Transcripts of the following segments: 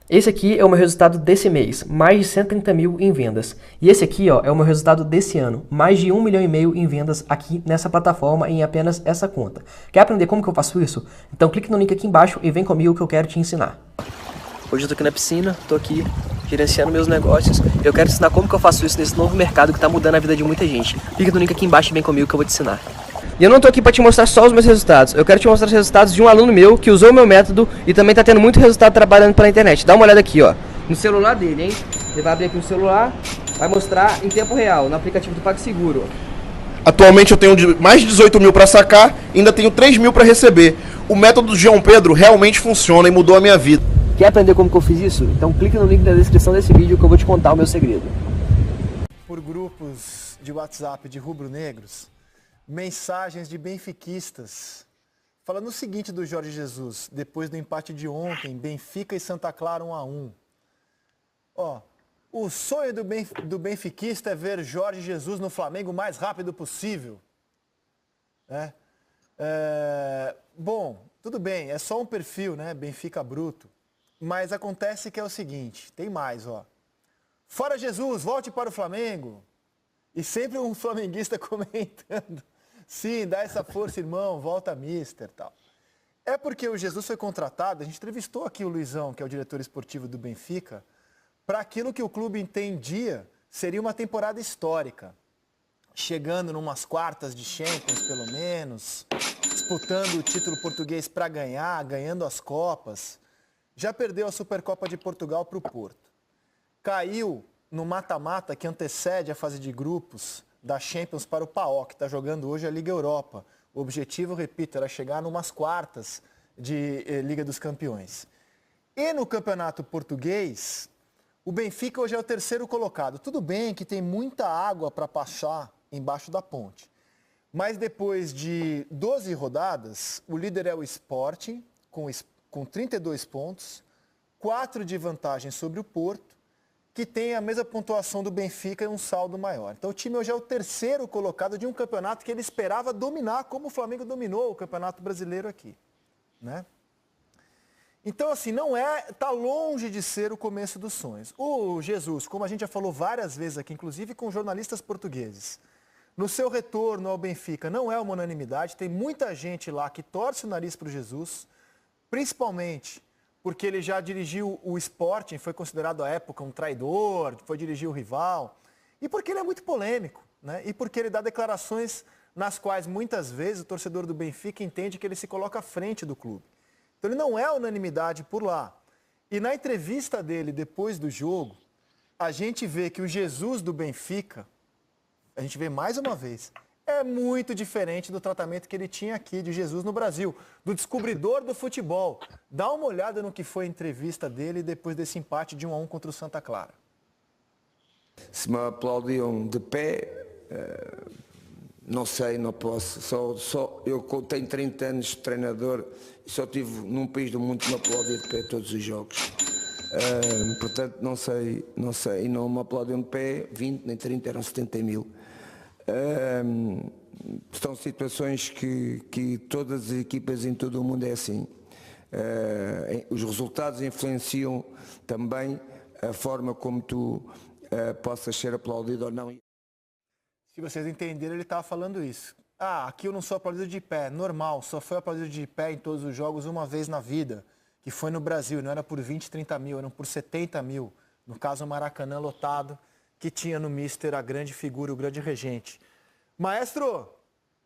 Esse aqui é o meu resultado desse mês, mais de 130 mil em vendas. E esse aqui, ó, é o meu resultado desse ano, mais de 1,5 milhão em vendas aqui nessa plataforma em apenas essa conta. Quer aprender como que eu faço isso? Então clique no link aqui embaixo e vem comigo que eu quero te ensinar. Hoje eu tô aqui na piscina, tô aqui gerenciando meus negócios. Eu quero te ensinar como que eu faço isso nesse novo mercado que tá mudando a vida de muita gente. Clica no link aqui embaixo e vem comigo que eu vou te ensinar. E eu não tô aqui para te mostrar só os meus resultados. Eu quero te mostrar os resultados de um aluno meu que usou o meu método e também tá tendo muito resultado trabalhando pela internet. Dá uma olhada aqui, ó. No celular dele, hein? Ele vai abrir aqui no celular, vai mostrar em tempo real, no aplicativo do PagSeguro. Atualmente eu tenho mais de 18 mil para sacar e ainda tenho 3 mil para receber. O método do João Pedro realmente funciona e mudou a minha vida. Quer aprender como que eu fiz isso? Então clique no link na descrição desse vídeo que eu vou te contar o meu segredo. Por grupos de WhatsApp de rubro-negros, mensagens de benfiquistas falando o seguinte do Jorge Jesus, depois do empate de ontem, Benfica e Santa Clara 1-1. Ó, o sonho do benfiquista é ver Jorge Jesus no Flamengo o mais rápido possível. Bom, tudo bem, é só um perfil, né? Benfica bruto. Mas acontece que é o seguinte, tem mais, ó. Fora Jesus, volte para o Flamengo. E sempre um flamenguista comentando. Sim, dá essa força, irmão, volta mister, tal. É porque o Jesus foi contratado, a gente entrevistou aqui o Luizão, que é o diretor esportivo do Benfica, para aquilo que o clube entendia seria uma temporada histórica. Chegando numas quartas de Champions, pelo menos, disputando o título português para ganhar, ganhando as Copas. Já perdeu a Supercopa de Portugal para o Porto. Caiu no mata-mata que antecede a fase de grupos da Champions para o PAOK, que está jogando hoje a Liga Europa. O objetivo, repito, era chegar numas quartas de Liga dos Campeões. E no Campeonato Português, o Benfica hoje é o terceiro colocado. Tudo bem que tem muita água para passar embaixo da ponte. Mas depois de 12 rodadas, o líder é o Sporting, com 32 pontos, 4 de vantagem sobre o Porto, que tem a mesma pontuação do Benfica e um saldo maior. Então o time hoje é o terceiro colocado de um campeonato que ele esperava dominar, como o Flamengo dominou o Campeonato Brasileiro aqui, né? Então, assim, tá longe de ser o começo dos sonhos. O Jesus, como a gente já falou várias vezes aqui, inclusive com jornalistas portugueses, no seu retorno ao Benfica não é uma unanimidade, tem muita gente lá que torce o nariz para o Jesus, principalmente porque ele já dirigiu o Sporting, foi considerado à época um traidor, foi dirigir o rival, e porque ele é muito polêmico, né? E porque ele dá declarações nas quais muitas vezes o torcedor do Benfica entende que ele se coloca à frente do clube. Então ele não é unanimidade por lá. E na entrevista dele depois do jogo, a gente vê que o Jesus do Benfica, a gente vê mais uma vez, é muito diferente do tratamento que ele tinha aqui de Jesus no Brasil, do descobridor do futebol. Dá uma olhada no que foi a entrevista dele depois desse empate de 1-1 contra o Santa Clara. Se me aplaudiam de pé, não sei, não posso. Eu tenho 30 anos de treinador e só tive num país do mundo que me aplaudia de pé todos os jogos. Portanto, não sei, e não me aplaudiam de pé 20 nem 30, eram 70 mil. São situações que todas as equipas em todo o mundo é assim. Os resultados influenciam também a forma como tu possas ser aplaudido ou não. Se vocês entenderam, ele estava falando isso. Ah, aqui eu não sou aplaudido de pé, normal, só foi aplaudido de pé em todos os jogos uma vez na vida, que foi no Brasil, não era por 20, 30 mil, eram por 70 mil. No caso, o Maracanã lotado, que tinha no Mister a grande figura, o grande regente. Maestro,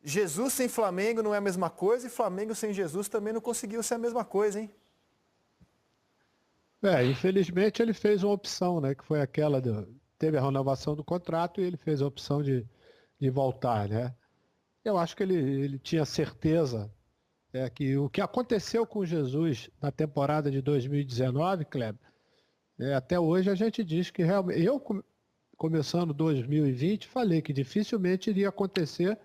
Jesus sem Flamengo não é a mesma coisa e Flamengo sem Jesus também não conseguiu ser a mesma coisa, hein? Infelizmente ele fez uma opção, né? Que foi aquela, teve a renovação do contrato e ele fez a opção de voltar, né? Eu acho que ele tinha certeza que o que aconteceu com Jesus na temporada de 2019, Kleber, até hoje a gente diz que realmente, começando 2020, falei que dificilmente iria acontecer,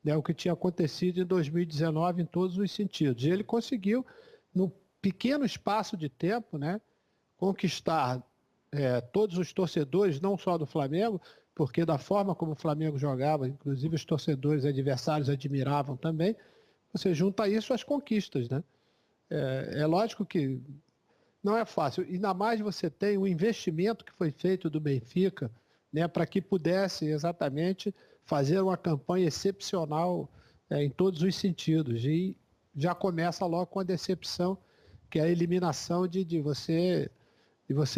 né, o que tinha acontecido em 2019 em todos os sentidos. E ele conseguiu, num pequeno espaço de tempo, né, conquistar todos os torcedores, não só do Flamengo, porque da forma como o Flamengo jogava, inclusive os torcedores adversários admiravam também, você junta isso às conquistas, né? É lógico que não é fácil. Ainda mais você tem o investimento que foi feito do Benfica, né, para que pudesse exatamente fazer uma campanha excepcional em todos os sentidos. E já começa logo com a decepção, que é a eliminação de você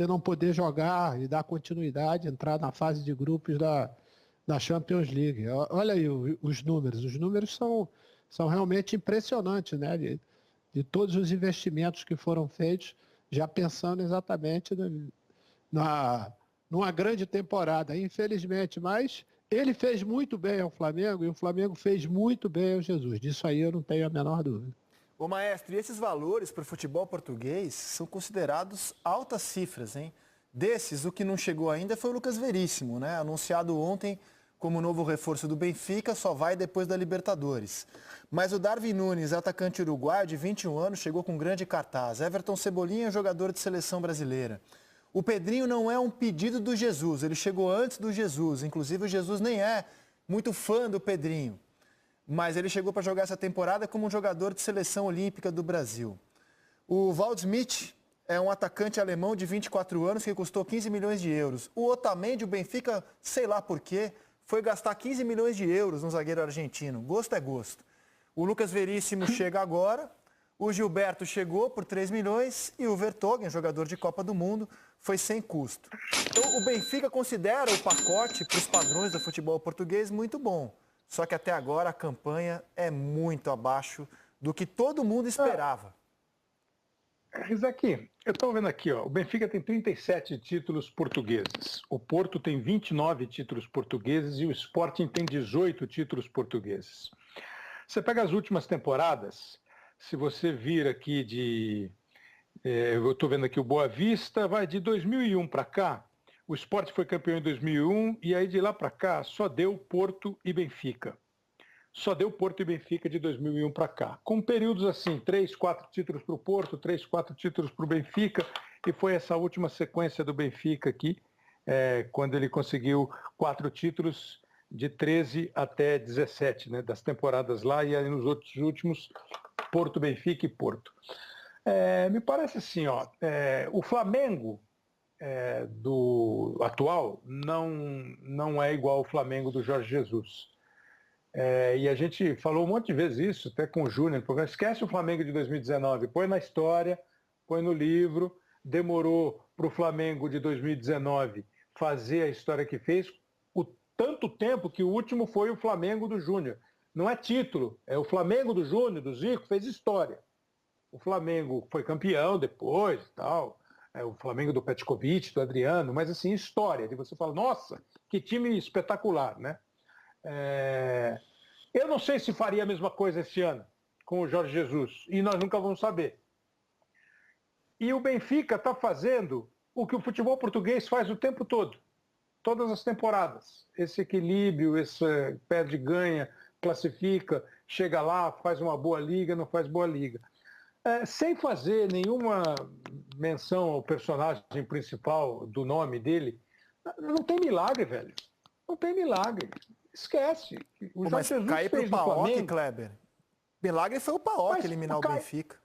não poder jogar e dar continuidade, entrar na fase de grupos da Champions League. Olha aí os números. Os números são realmente impressionantes, né? De todos os investimentos que foram feitos, já pensando exatamente numa grande temporada, infelizmente. Mas ele fez muito bem ao Flamengo e o Flamengo fez muito bem ao Jesus. Disso aí eu não tenho a menor dúvida. Ô maestro, e esses valores para o futebol português são considerados altas cifras, hein? Desses, o que não chegou ainda foi o Lucas Veríssimo, né? Anunciado ontem como novo reforço do Benfica, só vai depois da Libertadores. Mas o Darwin Núñez, atacante uruguaio de 21 anos, chegou com grande cartaz. Everton Cebolinha é jogador de seleção brasileira. O Pedrinho não é um pedido do Jesus, ele chegou antes do Jesus. Inclusive o Jesus nem é muito fã do Pedrinho. Mas ele chegou para jogar essa temporada como um jogador de seleção olímpica do Brasil. O Waldschmidt é um atacante alemão de 24 anos que custou 15 milhões de euros. O Otamendi, o Benfica, sei lá por quê, foi gastar 15 milhões de euros no zagueiro argentino. Gosto é gosto. O Lucas Veríssimo chega agora, o Gilberto chegou por 3 milhões e o Vertonghen, jogador de Copa do Mundo, foi sem custo. Então o Benfica considera o pacote, para os padrões do futebol português, muito bom. Só que até agora a campanha é muito abaixo do que todo mundo esperava. Rizek, eu estou vendo aqui, ó, o Benfica tem 37 títulos portugueses, o Porto tem 29 títulos portugueses e o Sporting tem 18 títulos portugueses. Você pega as últimas temporadas, se você vir aqui eu estou vendo aqui o Boa Vista, vai de 2001 para cá. O Sport foi campeão em 2001 e aí de lá para cá só deu Porto e Benfica. Só deu Porto e Benfica de 2001 para cá. Com períodos assim, 3, 4 títulos para o Porto, 3, 4 títulos para o Benfica. E foi essa última sequência do Benfica aqui, quando ele conseguiu 4 títulos de 13 até 17, né, das temporadas lá. E aí nos outros últimos, Porto, Benfica e Porto. Me parece assim, ó, o Flamengo... do atual não é igual ao Flamengo do Jorge Jesus. E a gente falou um monte de vezes isso, até com o Júnior, porque esquece o Flamengo de 2019, põe na história, põe no livro, demorou para o Flamengo de 2019 fazer a história que fez, o tanto tempo que o último foi o Flamengo do Júnior. Não é título, é o Flamengo do Júnior, do Zico, fez história. O Flamengo foi campeão depois e tal, o Flamengo do Petkovic, do Adriano, mas assim, história, de você falar, nossa, que time espetacular, né? Eu não sei se faria a mesma coisa esse ano com o Jorge Jesus, e nós nunca vamos saber. E o Benfica está fazendo o que o futebol português faz o tempo todo, todas as temporadas. Esse equilíbrio, esse perde, ganha, classifica, chega lá, faz uma boa liga, não faz boa liga. Sem fazer nenhuma menção ao personagem principal do nome dele, não tem milagre, velho. Não tem milagre. Esquece. O Mas Jorge Jesus cair pro fez no Paok, Flamengo. Kleber. Milagre foi o Paok eliminar o Benfica.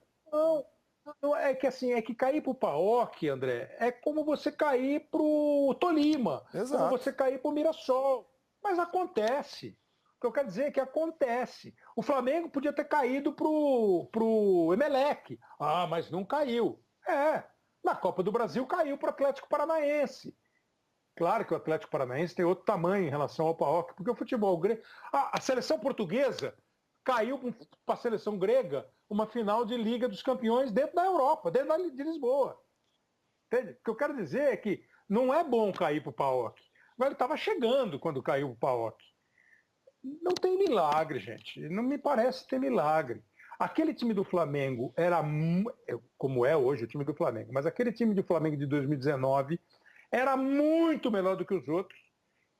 Não, é que cair pro Paok, André, é como você cair pro Tolima, Exato. como você cair pro Mirassol. Mas acontece. O que eu quero dizer é que acontece. O Flamengo podia ter caído pro Emelec. Ah, mas não caiu. Na Copa do Brasil caiu pro Atlético Paranaense. Claro que o Atlético Paranaense tem outro tamanho em relação ao Paok, porque o futebol grego... A seleção portuguesa caiu para a seleção grega uma final de Liga dos Campeões dentro da Europa, dentro de Lisboa. Entende? O que eu quero dizer é que não é bom cair para o Paok. Mas ele estava chegando quando caiu para o Paok. Não tem milagre, gente. Não me parece ter milagre. Aquele time do Flamengo era, como é hoje o time do Flamengo, mas aquele time do Flamengo de 2019 era muito melhor do que os outros.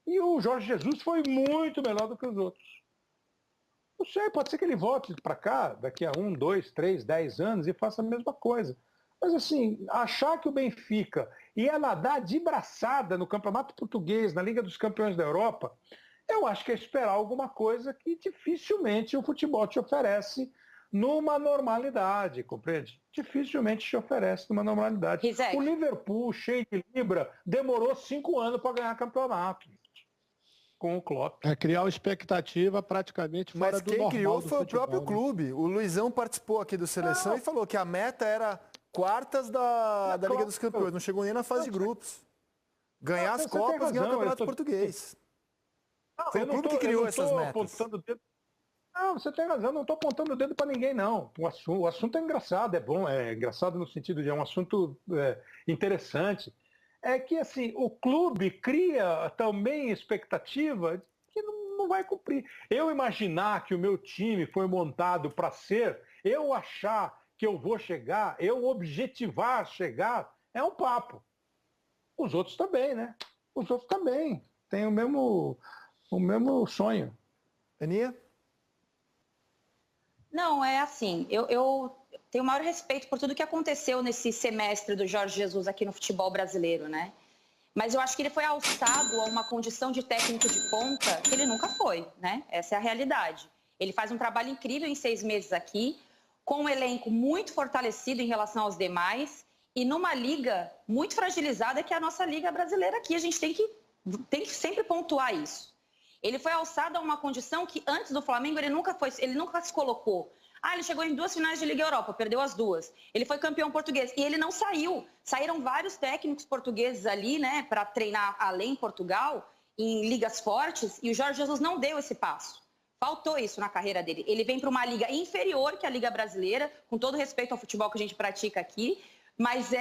E o Jorge Jesus foi muito melhor do que os outros. Não sei, pode ser que ele volte para cá daqui a 1, 2, 3, 10 anos e faça a mesma coisa. Mas assim, achar que o Benfica ia nadar de braçada no Campeonato Português, na Liga dos Campeões da Europa, eu acho que é esperar alguma coisa que dificilmente o futebol te oferece numa normalidade, compreende? Dificilmente te oferece numa normalidade. Rizek. O Liverpool, cheio de libra, demorou 5 anos para ganhar campeonato com o Klopp. É criar uma expectativa praticamente fora Mas do quem normal criou do foi futebol, o próprio né? clube. O Luizão participou aqui do Seleção e falou que a meta era quartas da Liga dos Campeões. Não chegou nem na fase de grupos. Ganhar as Você tem Copas e ganhar o razão, Campeonato Português. Foi eu o não clube tô- que criou eu não essas tô metas. apontando o dedo. Não, você tem razão, não estou apontando o dedo para ninguém, não. O assunto é engraçado, é bom, é engraçado no sentido de é um assunto interessante. É que, assim, o clube cria também expectativa que não vai cumprir. Eu imaginar que o meu time foi montado para ser, eu achar que eu vou chegar, eu objetivar chegar, é um papo. Os outros também, né? Os outros também têm o mesmo sonho. Aninha? Não, é assim, eu tenho o maior respeito por tudo que aconteceu nesse semestre do Jorge Jesus aqui no futebol brasileiro, né? Mas eu acho que ele foi alçado a uma condição de técnico de ponta que ele nunca foi, né? Essa é a realidade. Ele faz um trabalho incrível em 6 meses aqui, com um elenco muito fortalecido em relação aos demais e numa liga muito fragilizada que é a nossa liga brasileira aqui. A gente tem que sempre pontuar isso. Ele foi alçado a uma condição que antes do Flamengo ele nunca se colocou. Ele chegou em 2 finais de Liga Europa, perdeu as 2. Ele foi campeão português e ele não saiu. Saíram vários técnicos portugueses ali, né, para treinar além Portugal, em ligas fortes, e o Jorge Jesus não deu esse passo. Faltou isso na carreira dele. Ele vem para uma liga inferior que a Liga Brasileira, com todo respeito ao futebol que a gente pratica aqui, mas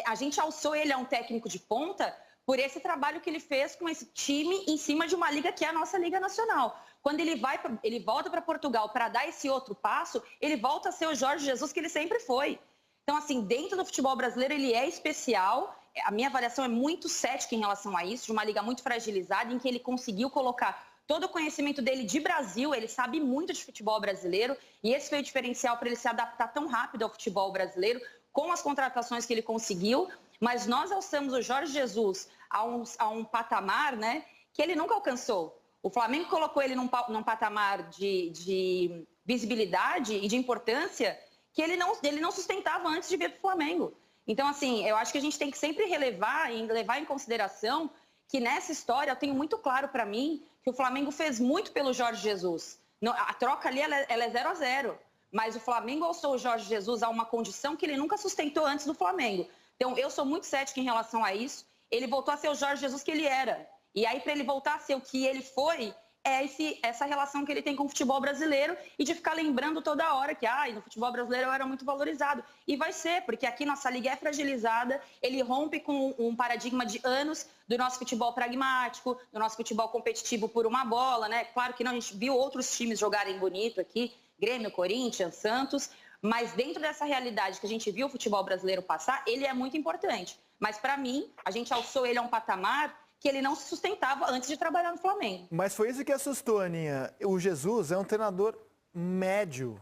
a gente alçou ele a um técnico de ponta por esse trabalho que ele fez com esse time em cima de uma liga que é a nossa Liga Nacional. Quando ele volta para Portugal para dar esse outro passo, ele volta a ser o Jorge Jesus que ele sempre foi. Então, assim, dentro do futebol brasileiro ele é especial. A minha avaliação é muito cética em relação a isso, de uma liga muito fragilizada, em que ele conseguiu colocar todo o conhecimento dele de Brasil, ele sabe muito de futebol brasileiro, e esse foi o diferencial para ele se adaptar tão rápido ao futebol brasileiro, com as contratações que ele conseguiu. Mas nós alçamos o Jorge Jesus a um patamar, né, que ele nunca alcançou. O Flamengo colocou ele num patamar de visibilidade e de importância que ele não sustentava antes de vir para o Flamengo. Então, assim, eu acho que a gente tem que sempre relevar e levar em consideração que nessa história eu tenho muito claro para mim que o Flamengo fez muito pelo Jorge Jesus. A troca ali ela é 0-0, mas o Flamengo alçou o Jorge Jesus a uma condição que ele nunca sustentou antes do Flamengo. Então, eu sou muito cética em relação a isso. Ele voltou a ser o Jorge Jesus que ele era. E aí, para ele voltar a ser o que ele foi, é essa relação que ele tem com o futebol brasileiro e de ficar lembrando toda hora que no futebol brasileiro eu era muito valorizado. E vai ser, porque aqui nossa liga é fragilizada, ele rompe com um paradigma de anos do nosso futebol pragmático, do nosso futebol competitivo por uma bola, né? Claro que não, a gente viu outros times jogarem bonito aqui, Grêmio, Corinthians, Santos, mas dentro dessa realidade que a gente viu o futebol brasileiro passar, ele é muito importante. Mas para mim, a gente alçou ele a um patamar que ele não se sustentava antes de trabalhar no Flamengo. Mas foi isso que assustou, Aninha. O Jesus é um treinador médio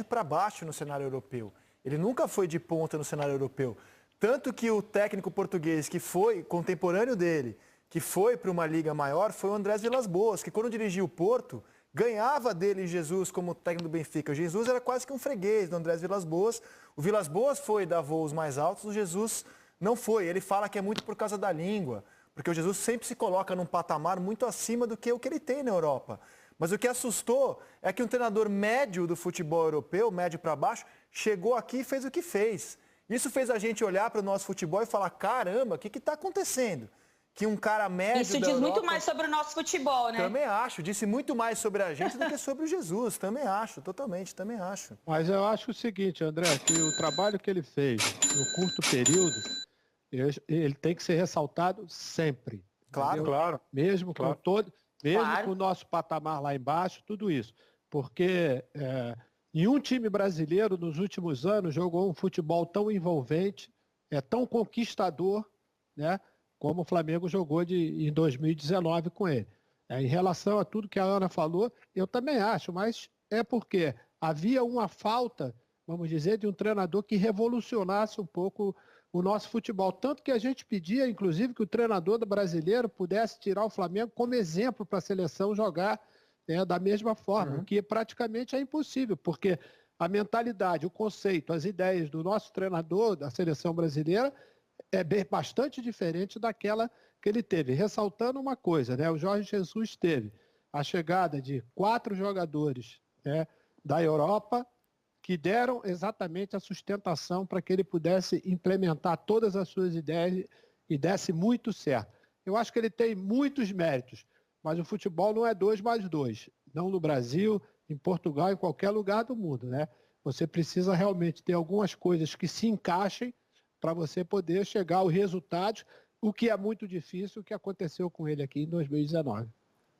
para baixo no cenário europeu. Ele nunca foi de ponta no cenário europeu. Tanto que o técnico português que foi contemporâneo dele, que foi para uma liga maior, foi o Andrés Vilas-Boas, que quando dirigiu o Porto, ganhava dele Jesus como técnico do Benfica. O Jesus era quase que um freguês do Andrés Vilas-Boas. O Vilas-Boas foi dar voos mais altos, o Jesus não foi. Ele fala que é muito por causa da língua, porque o Jesus sempre se coloca num patamar muito acima do que o que ele tem na Europa. Mas o que assustou é que um treinador médio do futebol europeu, médio para baixo, chegou aqui e fez o que fez. Isso fez a gente olhar para o nosso futebol e falar, caramba, o que está acontecendo? Que um cara médio Isso diz muito mais sobre o nosso futebol, né? Também acho. Disse muito mais sobre a gente do que sobre o Jesus. Também acho, totalmente, também acho. Mas eu acho o seguinte, André, que o trabalho que ele fez no curto período, ele tem que ser ressaltado sempre. Claro, entendeu? claro. Mesmo claro. com o nosso patamar lá embaixo, tudo isso. Porque nenhum time brasileiro nos últimos anos jogou um futebol tão envolvente, tão conquistador, né? Como o Flamengo jogou em 2019 com ele. Em relação a tudo que a Ana falou, eu também acho, mas é porque havia uma falta, vamos dizer, de um treinador que revolucionasse um pouco o nosso futebol. Tanto que a gente pedia, inclusive, que o treinador brasileiro pudesse tirar o Flamengo como exemplo para a seleção jogar da mesma forma, o que praticamente é impossível, porque a mentalidade, o conceito, as ideias do nosso treinador da seleção brasileira é bastante diferente daquela que ele teve. Ressaltando uma coisa, né? O Jorge Jesus teve a chegada de 4 jogadores, né, da Europa que deram exatamente a sustentação para que ele pudesse implementar todas as suas ideias e desse muito certo. Eu acho que ele tem muitos méritos, mas o futebol não é 2 mais 2. Não no Brasil, em Portugal, em qualquer lugar do mundo, né? Você precisa realmente ter algumas coisas que se encaixem para você poder chegar aos resultados, o que é muito difícil, o que aconteceu com ele aqui em 2019.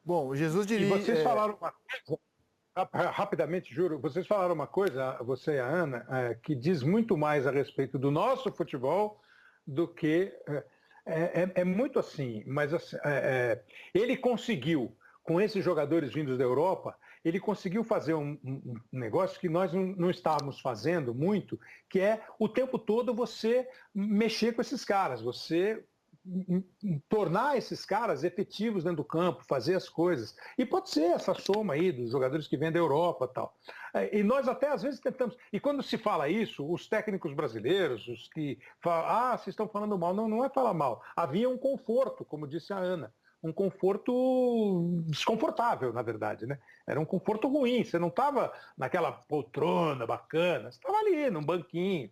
Bom, o Jesus diria... E vocês falaram uma coisa, rapidamente, juro, vocês falaram uma coisa, você e a Ana, que diz muito mais a respeito do nosso futebol do que... É muito assim, mas assim, ele conseguiu, com esses jogadores vindos da Europa, ele conseguiu fazer um negócio que nós não estávamos fazendo muito, que é o tempo todo você mexer com esses caras, você tornar esses caras efetivos dentro do campo, fazer as coisas. E pode ser essa soma aí dos jogadores que vêm da Europa e tal. E nós até às vezes tentamos... E quando se fala isso, os técnicos brasileiros, os que falam, vocês estão falando mal. Não é falar mal. Havia um conforto, como disse a Ana. Um conforto desconfortável, na verdade, né? Era um conforto ruim. Você não estava naquela poltrona bacana. Você estava ali, num banquinho,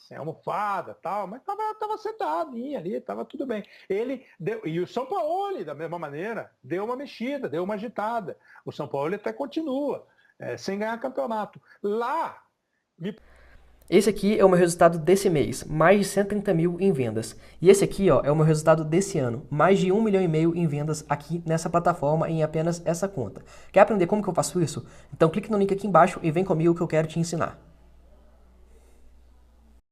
sem almofada tal, mas estava sentadinho ali, estava tudo bem. Ele deu, e o São Paulo, da mesma maneira, deu uma mexida, deu uma agitada. O São Paulo até continua, sem ganhar campeonato. Lá... Esse aqui é o meu resultado desse mês, mais de 130 mil em vendas. E esse aqui, ó, é o meu resultado desse ano, mais de 1,5 milhão em vendas aqui nessa plataforma em apenas essa conta. Quer aprender como que eu faço isso? Então clique no link aqui embaixo e vem comigo que eu quero te ensinar.